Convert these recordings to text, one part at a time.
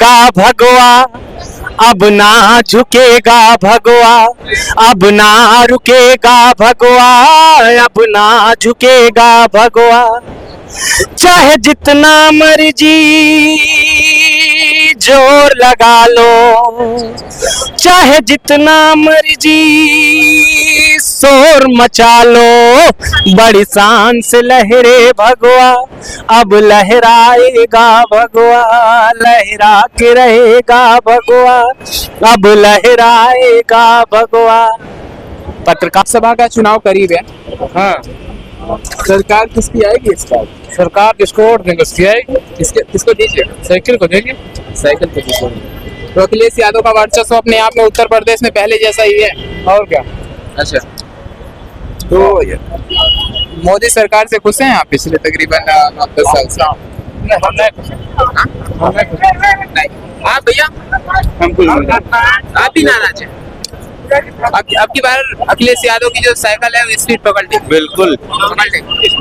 रुकेगा भगवा, अब ना झुकेगा भगवा, अब ना रुकेगा भगवा, अब ना झुकेगा भगवा। चाहे जितना मर्जी जोर लगा लो, चाहे जितना मर्जी शोर मचा लो, बड़ी शान से लहरे भगवा, अब लहराएगा भगवा, लहरा के रहेगा भगवा, अब लहराएगा भगवा। पत्रकार सभा का चुनाव करीब है। हाँ, सरकार किसकी आएगी इस बार? सरकार किसको वोट देंगे उसकी आएगी। किसको दीजिए? साइकिल को देंगे। साइकिल को दीजिए। तो अखिलेश यादव का वर्चस्व अपने आप में उत्तर प्रदेश में पहले जैसा ही है। और क्या। अच्छा, तो मोदी सरकार से खुश हैं आप पिछले तकरीबन 10 साल से? नहीं। आप भैया? आप भी नाराज हैं? अब की बार अखिलेश यादव की जो साइकिल है वो स्पीड पकड़ ली। बिल्कुल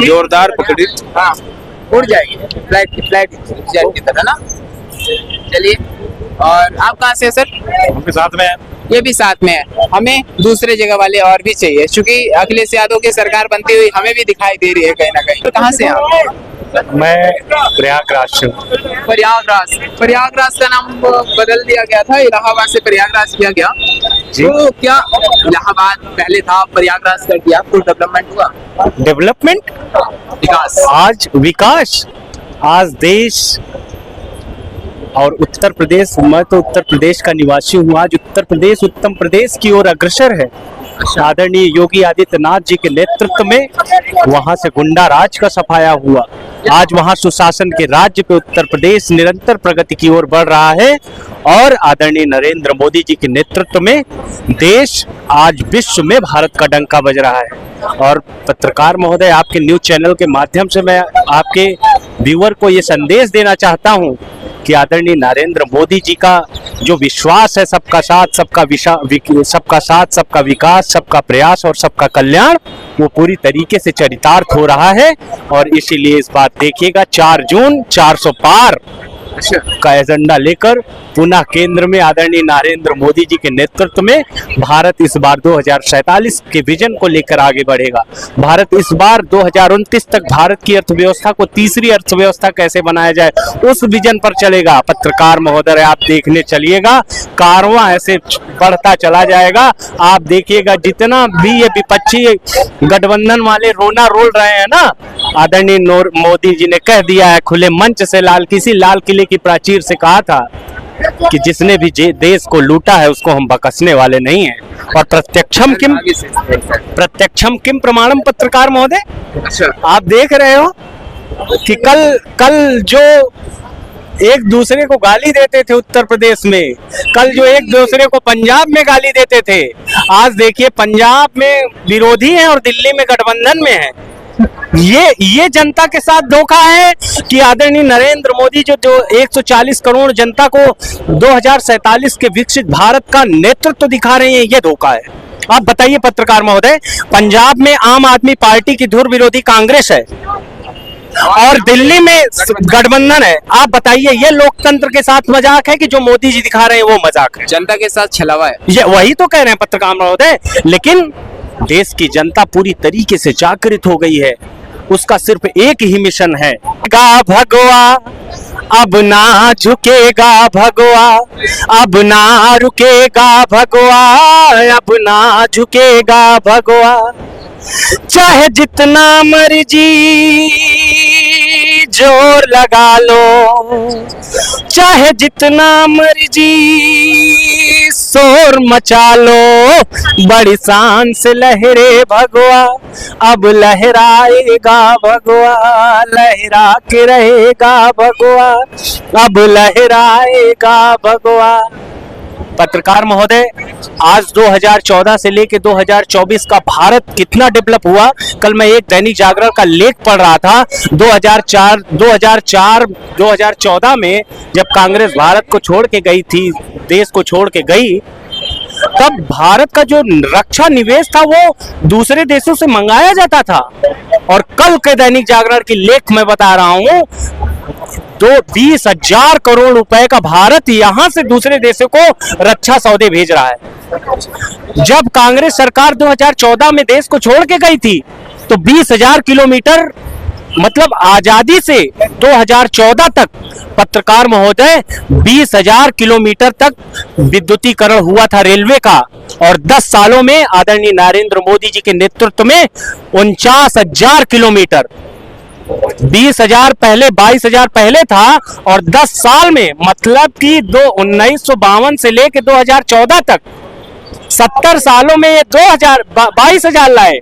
जोरदार पकड़ी। हाँ, उड़ जाएगी फ्लाइट जेट की तरह ना। चलिए, और आप कहाँ से हैं सर? उनके साथ में है। ये भी साथ में है। हमें दूसरे जगह वाले और भी चाहिए, क्योंकि अखिलेश यादव की सरकार बनती हुई हमें भी दिखाई दे रही है कहीं ना कहीं। तो कहाँ से हैं आप? मैं प्रयागराज से। प्रयागराज का नाम बदल दिया गया था, इलाहाबाद से प्रयागराज किया गया जी। तो क्या इलाहाबाद पहले था, प्रयागराज कर दिया, कुछ डेवलपमेंट हुआ? डेवलपमेंट, विकास। आज विकास, आज देश और उत्तर प्रदेश, मैं तो उत्तर प्रदेश का निवासी हूँ, आज उत्तर प्रदेश उत्तम प्रदेश की ओर अग्रसर है। आदरणीय योगी आदित्यनाथ जी के नेतृत्व में वहां से गुंडा राज का सफाया हुआ, आज वहां सुशासन के राज्य पे उत्तर प्रदेश निरंतर प्रगति की ओर बढ़ रहा है। और आदरणीय नरेंद्र मोदी जी के नेतृत्व में देश आज विश्व में भारत का डंका बज रहा है। और पत्रकार महोदय, आपके न्यूज चैनल के माध्यम से मैं आपके व्यूअर को ये संदेश देना चाहता हूँ कि आदरणीय नरेंद्र मोदी जी का जो विश्वास है, सबका साथ सबका विकास, सबका प्रयास और सबका कल्याण, वो पूरी तरीके से चरितार्थ हो रहा है। और इसीलिए इस बात देखिएगा 4 जून 400 पार का एजेंडा लेकर पुनः केंद्र में आदरणीय नरेंद्र मोदी जी के नेतृत्व में भारत इस बार 2047 के विजन को लेकर आगे बढ़ेगा। भारत इस बार 2029 तक भारत की अर्थव्यवस्था को तीसरी अर्थव्यवस्था कैसे बनाया जाए, उस विजन पर चलेगा। पत्रकार महोदय, आप देखने चलिएगा, कारवां ऐसे बढ़ता चला जाएगा। आप देखिएगा, जितना भी ये विपक्षी गठबंधन वाले रोना रोल रहे हैं ना, आदरणीय मोदी जी ने कह दिया है खुले मंच से, लाल किले की प्राचीर से कहा था कि जिसने भी देश को लूटा है उसको हम बख्शने वाले नहीं हैं। और प्रत्यक्षम किम प्रमाणम पत्रकार महोदय। अच्छा, आप देख रहे हो कि कल जो एक दूसरे को गाली देते थे उत्तर प्रदेश में, कल जो एक दूसरे को पंजाब में गाली देते थे, आज देखिए पंजाब में विरोधी हैं और दिल्ली में गठबंधन में है। ये जनता के साथ धोखा है कि आदरणीय नरेंद्र मोदी जो 140 करोड़ जनता को 2047 के विकसित भारत का नेतृत्व दिखा रहे हैं, ये धोखा है। आप बताइए पत्रकार महोदय, पंजाब में आम आदमी पार्टी की धुर विरोधी कांग्रेस है और दिल्ली में गठबंधन है। आप बताइए, ये लोकतंत्र के साथ मजाक है कि जो मोदी जी दिखा रहे हैं वो मजाक है? जनता के साथ छलावा है, ये वही तो कह रहे हैं पत्रकार महोदय। लेकिन देश की जनता पूरी तरीके से जागृत हो गई है, उसका सिर्फ एक ही मिशन है, भगवा अब ना झुकेगा भगवा, अब ना रुकेगा भगवा, अब ना झुकेगा भगवा। चाहे जितना मर्जी जोर लगा लो, चाहे जितना मर्जी शोर मचा लो, बड़ी शान से लहरे भगवा, अब लहराएगा भगवा, लहरा के रहेगा भगवा, अब लहराएगा भगवा। पत्रकार महोदय, आज 2014 से लेके 2024 का भारत कितना डेवलप हुआ, कल मैं एक दैनिक जागरण का लेख पढ़ रहा था। 2014 में जब कांग्रेस भारत को छोड़ के गई थी, देश को छोड़ के गई, तब भारत का जो रक्षा निवेश था वो दूसरे देशों से मंगाया जाता था। और कल के दैनिक जागरण की लेख मैं बता रहा हूं, 20,000 करोड़ रुपए का भारत यहां से दूसरे देशों को रक्षा सौदे भेज रहा है। जब कांग्रेस सरकार 2014 में देश को छोड़ के गई थी तो 20,000 किलोमीटर मतलब आजादी से 2014 तक पत्रकार महोदय 20,000 किलोमीटर तक विद्युतीकरण हुआ था रेलवे का, और 10 सालों में आदरणीय नरेंद्र मोदी जी के नेतृत्व में 49,000 किलोमीटर, 20,000 पहले 22,000 पहले था, और 10 साल में मतलब कि 1952 से लेके 2014 तक 70 सालों में ये 22,000 लाए।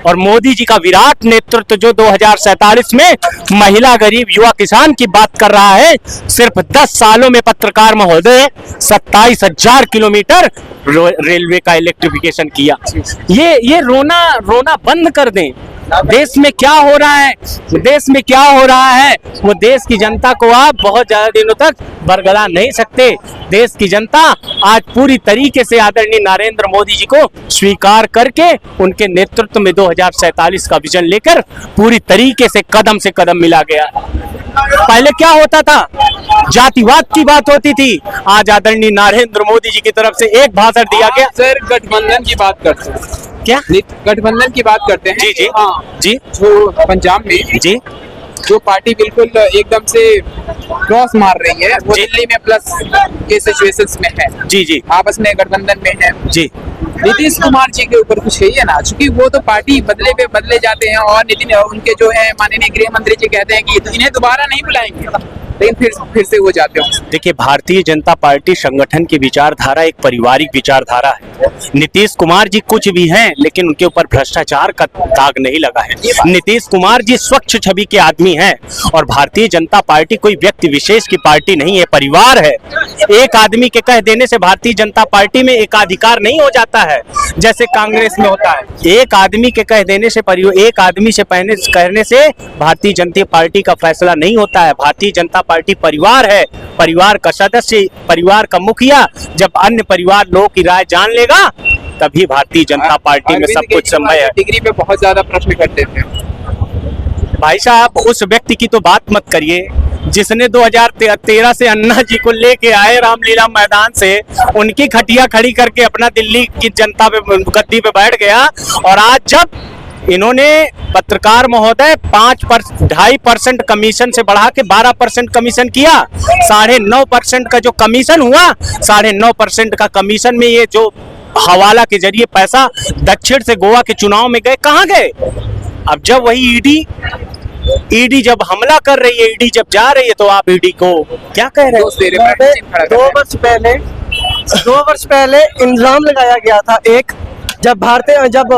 और मोदी जी का विराट नेतृत्व जो 2047 में महिला, गरीब, युवा, किसान की बात कर रहा है, सिर्फ 10 सालों में पत्रकार महोदय 27,000 किलोमीटर रेलवे का इलेक्ट्रिफिकेशन किया। ये रोना बंद कर दें। देश में क्या हो रहा है, देश में क्या हो रहा है वो देश की जनता को आप बहुत ज्यादा दिनों तक बरगला नहीं सकते। देश की जनता आज पूरी तरीके से आदरणीय नरेंद्र मोदी जी को स्वीकार करके उनके नेतृत्व में 2047 का विजन लेकर पूरी तरीके से कदम मिला गया। पहले क्या होता था, जातिवाद की बात होती थी, आज आदरणीय नरेंद्र मोदी जी की तरफ से एक भाषण दिया गया। सर गठबंधन की बात करते हैं, क्या गठबंधन की बात करते हैं? जी हाँ जी, जो पंजाब में जी जो पार्टी बिल्कुल एकदम से क्रॉस मार रही है वो दिल्ली में प्लस के सिचुएशंस में है, जी जी, आपस में गठबंधन में है जी। नीतीश कुमार जी के ऊपर कुछ है ही है ना, क्योंकि वो तो पार्टी बदले पे बदले जाते हैं, और नितिन उनके जो है माननीय गृह मंत्री जी कहते हैं कि इन्हें दोबारा नहीं बुलाएंगे, लेकिन फिर से वो जाते हैं। देखिए, भारतीय जनता पार्टी संगठन की विचारधारा एक पारिवारिक विचारधारा है। नीतीश कुमार जी कुछ भी हैं, लेकिन उनके ऊपर भ्रष्टाचार का दाग नहीं लगा है। नीतीश कुमार जी स्वच्छ छवि के आदमी हैं, और भारतीय जनता पार्टी कोई व्यक्ति विशेष की पार्टी नहीं है, परिवार है। एक आदमी के कह देने से भारतीय जनता पार्टी में एकाधिकार नहीं हो जाता है जैसे कांग्रेस में होता है। एक आदमी के कह देने से, एक आदमी से कहने से भारतीय जनता पार्टी का फैसला नहीं होता है। भारतीय जनता पार्टी परिवार है, परिवार का सदस्य, परिवार का मुखिया जब अन्य परिवार लोगों की राय जान लेगा तभी भारतीय जनता पार्टी में सब कुछ संभव है। डिग्री पे बहुत ज्यादा प्रश्न करते थे भाई साहब, उस व्यक्ति की तो बात मत करिए जिसने 2013 से अन्ना जी को लेके आए रामलीला मैदान से, उनकी खटिया खड़ी करके अपना दिल्ली की जनता पे गद्दी पे बैठ गया, और आज जब इन्होंने पत्रकार महोदय 2.5% कमीशन से बढ़ा के 12% कमीशन किया, 9.5% का जो कमीशन हुआ, 9.5% का कमीशन में ये जो हवाला के जरिए पैसा दक्षिण से गोवा के चुनाव में गए, कहाँ गए? अब जब वही ईडी जब हमला कर रही है, ईडी जब जा रही है, तो आप ईडी को क्या कह रहे हो? 2 वर्ष पहले इल्जाम लगाया गया था एक, जब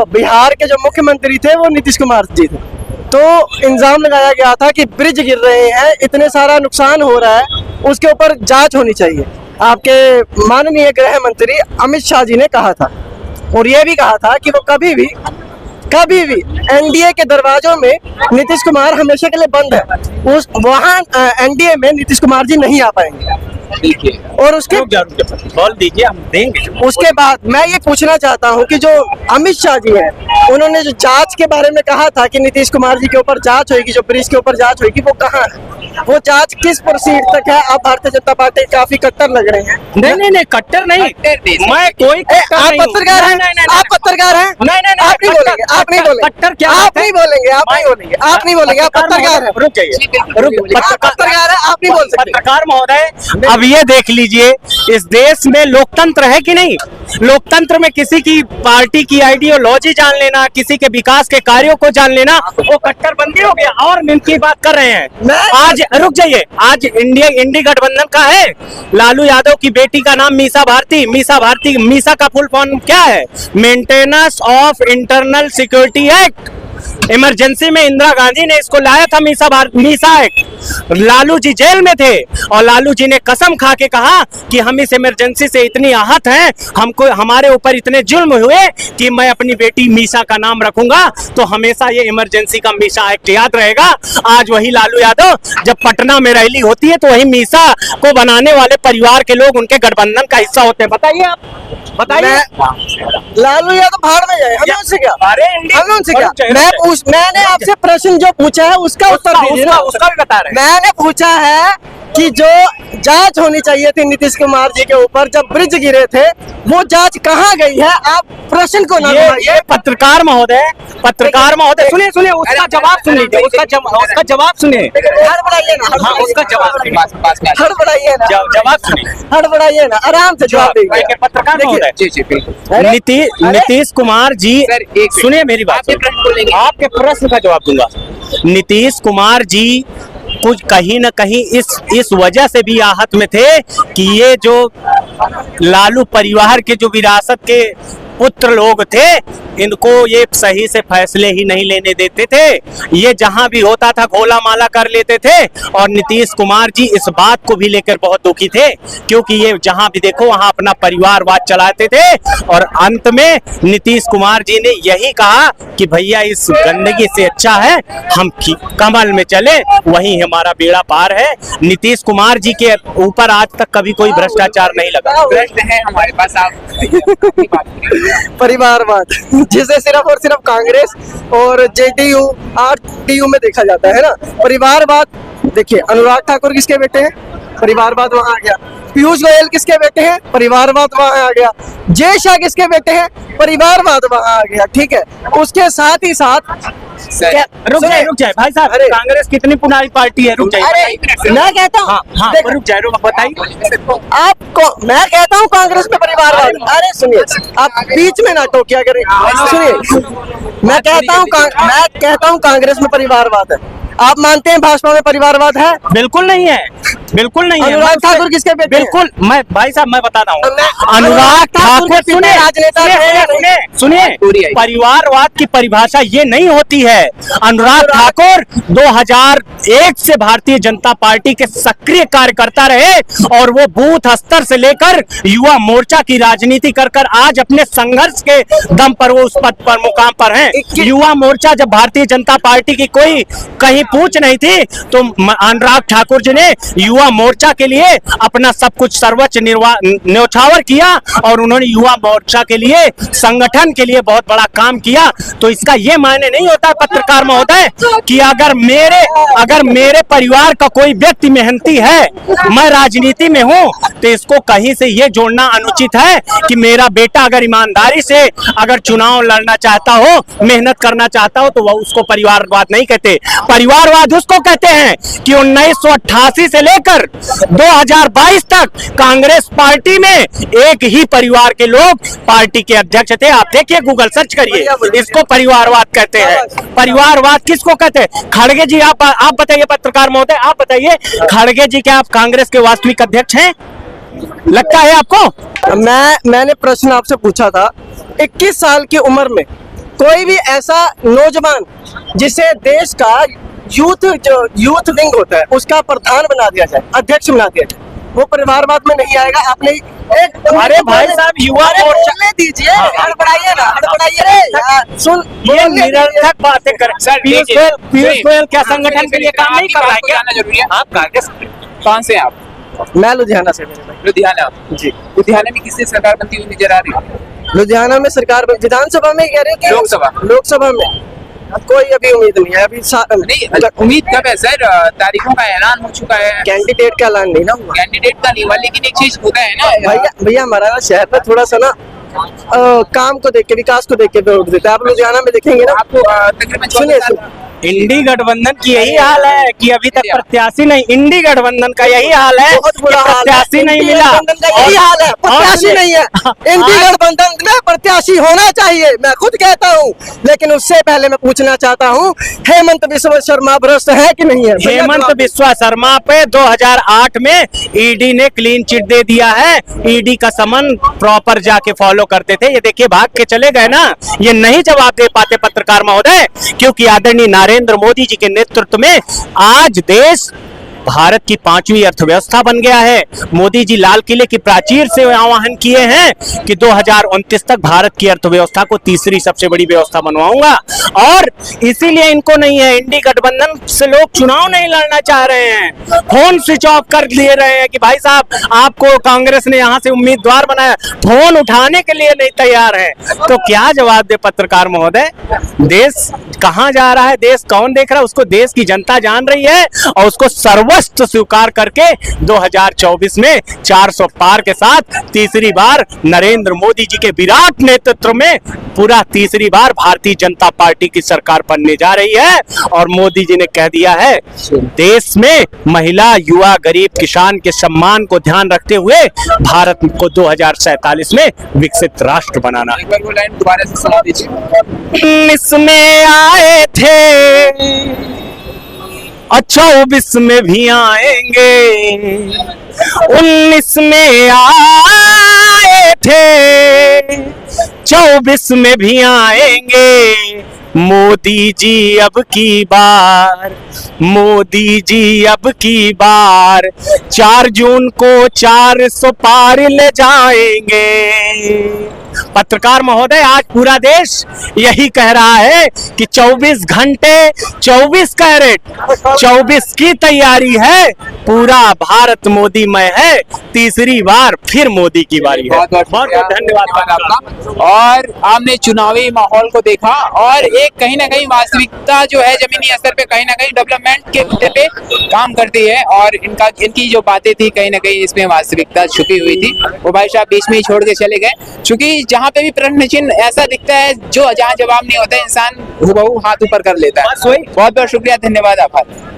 बिहार के जो मुख्यमंत्री थे वो नीतीश कुमार जी थे, तो इल्जाम लगाया गया था कि ब्रिज गिर रहे हैं, इतने सारा नुकसान हो रहा है, उसके ऊपर जांच होनी चाहिए। आपके माननीय गृह मंत्री अमित शाह जी ने कहा था, और ये भी कहा था कि वो कभी भी एनडीए के दरवाजों में नीतीश कुमार हमेशा के लिए बंद है, वहाँ एनडीए में नीतीश कुमार जी नहीं आ पाएंगे। और उसके बोल दीजिए, हम देंगे। उसके बाद मैं ये पूछना चाहता हूँ कि जो अमित शाह जी हैं, उन्होंने जो जांच के बारे में कहा था कि नीतीश कुमार जी के ऊपर जांच होगी, जो ब्रिज के ऊपर जांच होगी, वो कहाँ है? वो जांच किस प्रोसीड तक है? आप भारतीय जनता पार्टी काफी कट्टर लग रहे हैं। नहीं, कट्टर नहीं, मैं कोई आप पत्रकार हैं, आप पत्रकार हैं, आप नहीं बोलेंगे, आप नहीं बोलेंगे, कट्टर क्या? आप नहीं बोलेंगे, आप नहीं बोलेंगे, आप नहीं बोलेंगे, आप पत्रकार हैं। रुक जाइए, पत्रकार है, आप नहीं बोल सकते। पत्रकार महोदय, अब ये देख लीजिए, इस देश में लोकतंत्र है कि नहीं? लोकतंत्र में किसी की पार्टी की आइडियोलॉजी जान लेना, किसी के विकास के कार्यों को जान लेना, वो कट्टरबंदी हो गया। और इनकी बात कर रहे हैं आज, रुक जाइए, आज इंडी गठबंधन का है, लालू यादव की बेटी का नाम मीसा भारती। मीसा का फुल फॉर्म क्या है? Maintenance of internal security act. Emergency में इंदिरा गांधी ने इसको लाया था, मीसा एक्ट। लालू जी जेल में थे, और लालू जी ने कसम खा के कहा कि हम इस इमरजेंसी से इतनी आहत हैं, हमको हमारे ऊपर इतने जुल्म हुए कि मैं अपनी बेटी मीसा का नाम रखूंगा, तो हमेशा ये इमरजेंसी का मीसा एक्ट याद रहेगा। आज वही लालू यादव जब पटना में रैली होती है, तो वही मीसा को बनाने वाले परिवार के लोग उनके गठबंधन का हिस्सा होते हैं। बताइए, आप बताइए। लालू यादव भाड़ में जाए, हमें उनसे क्या? अरे हमें उनसे क्या? मैं मैंने आपसे प्रश्न जो पूछा है उसका उत्तर दीजिए ना। उसका भी बता रहे हैं। मैंने पूछा है कि जो जांच होनी चाहिए थी नीतीश कुमार जी के ऊपर जब ब्रिज गिरे थे, वो जांच कहाँ गई है? आप प्रश्न को ना ये पत्रकार महोदय सुनिए उसका जवाब सुन लीजिए, उसका जवाब सुनिए। हड़बड़ाइए ना, हाँ, उसका जवाब सुनिए। पास में हड़बड़ाइए ना, जवाब सुनिए। हड़बड़ाइए ना, आराम से जवाब देखिए, दीजिए। पत्रकार देखिए, महोदय, जी बिल्कुल। अरे, नीतीश कुमार जी, सर, एक मिनट। सुनिए मेरी बात, आपके प्रश्न बोलेंगे। आपके प्रश्न का जवाब दूंगा। नीतीश कुमार जी कुछ कहीं न कहीं इस वजह से भी आहत में थे कि ये जो लालू परिवार के जो विरासत के पुत्र लोग थे, इनको ये सही से फैसले ही नहीं लेने देते थे। ये जहां भी होता था गोला माला कर लेते थे, और नीतीश कुमार जी इस बात को भी लेकर बहुत दुखी थे, क्योंकि ये जहां भी देखो वहां अपना परिवारवाद चलाते थे। और अंत में नीतीश कुमार जी ने यही कहा कि भैया इस गंदगी से अच्छा है हम कमल में चले, वही हमारा बेड़ा पार है। नीतीश कुमार जी के ऊपर आज तक कभी कोई भ्रष्टाचार नहीं लगा। प्रश्न है हमारे पास, आप परिवारवाद जिसे सिर्फ और सिर्फ कांग्रेस और जेडीयू आरटीयू में देखा जाता है ना। परिवारवाद देखिए, अनुराग ठाकुर किसके बेटे हैं? परिवारवाद वहां आ गया। पीयूष गोयल किसके बेटे हैं? परिवारवाद वहां आ गया। जय शाह किसके बेटे हैं? परिवारवाद वहां आ गया। ठीक है, उसके साथ ही साथ रुक जाए भाई साहब, अरे, कांग्रेस कितनी पुरानी पार्टी है? रुक जाइए। अरे मैं कहता हूँ, हाँ, देखो, रुक जाए, बताइए। आपको मैं कहता हूँ कांग्रेस में परिवारवाद। अरे सुनिए, आप बीच में ना टोकिया करें। सुनिए, मैं कहता हूँ कांग्रेस में परिवारवाद है। आप मानते हैं भाजपा में परिवारवाद है? बिल्कुल नहीं है, बिल्कुल नहीं है। अनुराग ठाकुर किसके बेटे हैं? बिल्कुल, मैं भाई साहब मैं बताता हूँ। अनुराग अनुराग ठाकुर ठाकुर, के पिता राजनेता थे। सुनिए, परिवारवाद की परिभाषा ये नहीं होती है। अनुराग ठाकुर 2001 से भारतीय जनता पार्टी के सक्रिय कार्यकर्ता रहे, और वो बूथ स्तर से लेकर युवा मोर्चा की राजनीति कर आज अपने संघर्ष के दम पर वो उस पद पर मुकाम पर हैं। युवा मोर्चा जब भारतीय जनता पार्टी की कोई कहीं पूछ नहीं थी, तो अनुराग ठाकुर जी ने युवा मोर्चा के लिए अपना सब कुछ सर्वोच्च न्यौछावर किया, और उन्होंने युवा मोर्चा के लिए संगठन के लिए बहुत बड़ा काम किया। तो इसका ये मायने नहीं होता पत्रकार महोदय कि अगर मेरे परिवार का कोई व्यक्ति मेहनती है, मैं राजनीति में हूं, तो इसको कहीं से ये जोड़ना अनुचित है कि मेरा बेटा अगर ईमानदारी से अगर चुनाव लड़ना चाहता हो, मेहनत करना चाहता हो, तो वह उसको परिवारवाद नहीं कहते। परिवारवाद उसको कहते हैं कि 1988 से लेकर 2022 तक कांग्रेस पार्टी में एक ही परिवार के लोग पार्टी के अध्यक्ष थे। आप देखिए, गूगल सर्च करिए, इसको परिवारवाद कहते हैं। परिवारवाद किसको कहते हैं? खड़गे जी, आप बताइए पत्रकार महोदय, आप बताइए, खड़गे जी क्या आप कांग्रेस के वास्तविक अध्यक्ष हैं? लगता है आपको? मैंने प्रश्न आपसे पूछा था, 21 साल की उम्र में कोई भी ऐसा नौजवान जिसे देश का यूथ विंग होता है उसका प्रधान बना दिया जाए, अध्यक्ष बना दिया जाए, वो परिवारवाद में नहीं आएगा। आपने एक अरे भाई साहब, युवा मोर्चा बोलने दीजिए, हड़बड़ाइए ना, हड़बड़ाइए। सुन, ये निरर्थक बातें कर। पीयूष गोयल क्या संगठन के लिए काम नहीं कर रहा है क्या? जानना जरूरी है। आप कांग्रेस कौन से हैं आप? मैं लुधियाना से, मेरे भाई। लुधियाना जी, लुधियाना में किससे सरकार बनती हुई नजर आ रही है? लुधियाना में सरकार विधानसभा में कह रहे हैं कि लोकसभा में कोई अभी उम्मीद नहीं है। अभी नहीं, उम्मीद कब है सर? तारीखों का ऐलान हो चुका है, कैंडिडेट का ऐलान नहीं ना हुआ। कैंडिडेट का नहीं हुआ, लेकिन एक चीज होता है ना भैया हमारा शहर में थोड़ा सा ना काम को देख के, विकास को देख के वोट देते हैं। आप लुधियाना में देखेंगे ना, आपको तकरीबन सुनिए, इंडी गठबंधन की यही हाल है कि अभी तक प्रत्याशी नहीं। इंडी गठबंधन का यही हाल है, बहुत बुरा हाल है। प्रत्याशी नहीं इंडी मिला। गठबंधन का यही हाल है, प्रत्याशी नहीं है। इंडी गठबंधन में प्रत्याशी होना चाहिए, मैं खुद कहता हूँ, लेकिन उससे पहले मैं पूछना चाहता हूँ, हेमंत बिस्वा शर्मा भ्रष्ट है कि नहीं है? हेमंत बिस्वा शर्मा पे 2008 में ईडी ने क्लीन चिट दे दिया है। ईडी का समन प्रॉपर जाके फॉलो करते थे, ये देखिए भाग के चले गए ना। ये नहीं जवाब दे पाते पत्रकार महोदय, क्योंकि आदरणीय नरेंद्र मोदी जी के नेतृत्व में आज देश भारत की 5वीं अर्थव्यवस्था बन गया है। मोदी जी लाल किले की प्राचीर से आह्वान किए हैं कि 2029 तक भारत की अर्थव्यवस्था को तीसरी सबसे बड़ी व्यवस्था बनवाऊंगा, और इसीलिए इनको नहीं है, इंडी गठबंधन से लोग चुनाव नहीं लड़ना चाह रहे हैं, फोन स्विच ऑफ कर दे रहे हैं कि भाई साहब आपको कांग्रेस ने यहां से उम्मीदवार बनाया, फोन उठाने के लिए नहीं तैयार है। तो क्या जवाब दे पत्रकार महोदय? देश कहां जा रहा है, देश कौन देख रहा है, उसको देश की जनता जान रही है, और उसको सर्वस्व स्वीकार करके 2024 में 400 पार के साथ तीसरी बार नरेंद्र मोदी जी के विराट नेतृत्व में पूरा तीसरी बार भारतीय जनता पार्टी की सरकार बनने जा रही है। और मोदी जी ने कह दिया है, देश में महिला, युवा, गरीब, किसान के सम्मान को ध्यान रखते हुए भारत को 2047 में विकसित राष्ट्र बनाना। एक बार वो लाइन दोबारा से सुना दीजिए। इसमें आए थे, 24 में भी आएंगे, 19 में आए थे, 24 में भी आएंगे। मोदी जी अब की बार, मोदी जी अब की बार 4 जून को 400 पार ले जाएंगे। पत्रकार महोदय, आज पूरा देश यही कह रहा है कि 24 घंटे 24 कैरेट 24 की तैयारी है, पूरा भारत मोदीमय है, तीसरी बार फिर मोदी की बारी है। बहुत बहुत धन्यवाद आपका। और आपने चुनावी माहौल को देखा, और एक कहीं ना कहीं वास्तविकता जो है जमीनी स्तर पे कहीं ना कहीं डेवलपमेंट के मुद्दे पे काम करती है, और इनकी जो बातें थी कहीं ना कहीं इसमें वास्तविकता छुपी हुई थी। वो भाई साहब बीच में ही छोड़ के चले गए, क्योंकि जहाँ पे भी प्रश्न चिन्ह ऐसा दिखता है जो जहाँ जवाब नहीं होता, इंसान हुबहू हाथ ऊपर कर लेता है। बहुत बहुत शुक्रिया, धन्यवाद, आभार।